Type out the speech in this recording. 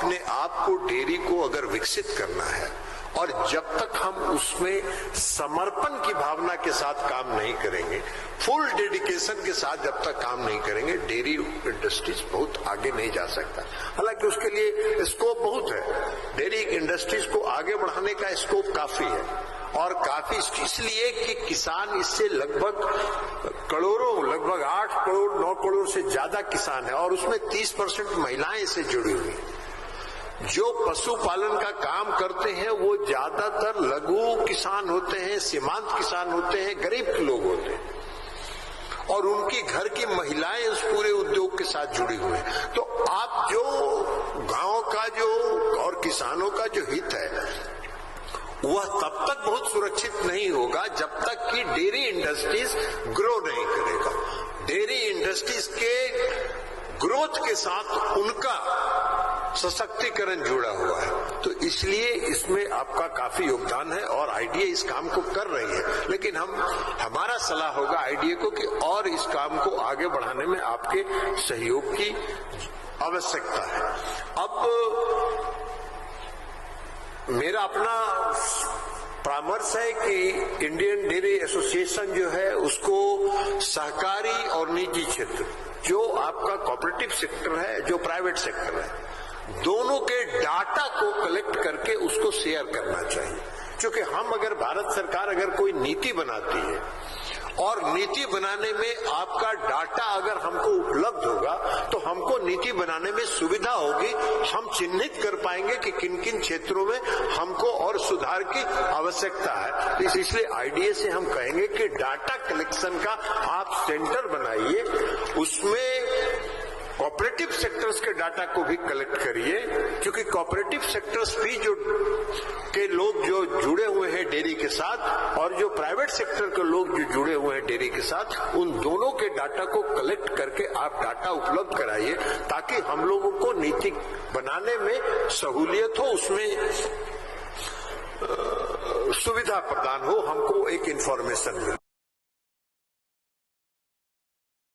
अपने आप को, डेयरी को अगर विकसित करना है और जब तक हम उसमें समर्पण की भावना के साथ काम नहीं करेंगे, फुल डेडिकेशन के साथ जब तक काम नहीं करेंगे, डेयरी इंडस्ट्रीज बहुत आगे नहीं जा सकता। हालांकि उसके लिए स्कोप बहुत है, डेयरी इंडस्ट्रीज को आगे बढ़ाने का स्कोप काफी है और काफी इसलिए कि किसान इससे लगभग करोड़ों, लगभग 8 करोड़ 9 करोड़ से ज्यादा किसान है और उसमें 30% महिलाएं इससे जुड़ी हुई हैं। जो पशुपालन का काम करते हैं वो ज्यादातर लघु किसान होते हैं, सीमांत किसान होते हैं, गरीब लोग होते हैं और उनकी घर की महिलाएं उस पूरे उद्योग के साथ जुड़ी हुई हैं। तो आप जो गांव का जो और किसानों का जो हित है वह तब तक बहुत सुरक्षित नहीं होगा जब तक कि डेयरी इंडस्ट्रीज ग्रो नहीं करेगा। डेयरी इंडस्ट्रीज के ग्रोथ के साथ उनका सशक्तिकरण जुड़ा हुआ है, तो इसलिए इसमें आपका काफी योगदान है और आईडीए इस काम को कर रही है। लेकिन हमारा सलाह होगा आईडीए को कि और इस काम को आगे बढ़ाने में आपके सहयोग की आवश्यकता है। अब मेरा अपना परामर्श है कि इंडियन डेयरी एसोसिएशन जो है उसको सहकारी और निजी क्षेत्र, जो आपका कोऑपरेटिव सेक्टर है, जो प्राइवेट सेक्टर है, दोनों के डाटा को कलेक्ट करके उसको शेयर करना चाहिए। क्योंकि हम अगर भारत सरकार अगर कोई नीति बनाती है और नीति बनाने में आपका डाटा अगर हमको उपलब्ध होगा तो हमको नीति बनाने में सुविधा होगी, हम चिन्हित कर पाएंगे कि किन किन क्षेत्रों में हमको और सुधार की आवश्यकता है। इसलिए आईडीए से हम कहेंगे कि डाटा कलेक्शन का आप सेंटर बनाइए, उसमें कोऑपरेटिव सेक्टर्स के डाटा को भी कलेक्ट करिए, क्योंकि कोऑपरेटिव सेक्टर्स भी जो के लोग जो जुड़े हुए हैं डेयरी के साथ और जो प्राइवेट सेक्टर के लोग जो जुड़े हुए हैं डेयरी के साथ, उन दोनों के डाटा को कलेक्ट करके आप डाटा उपलब्ध कराइए ताकि हम लोगों को नीति बनाने में सहूलियत हो, उसमें सुविधा प्रदान हो, हमको एक इंफॉर्मेशन मिले।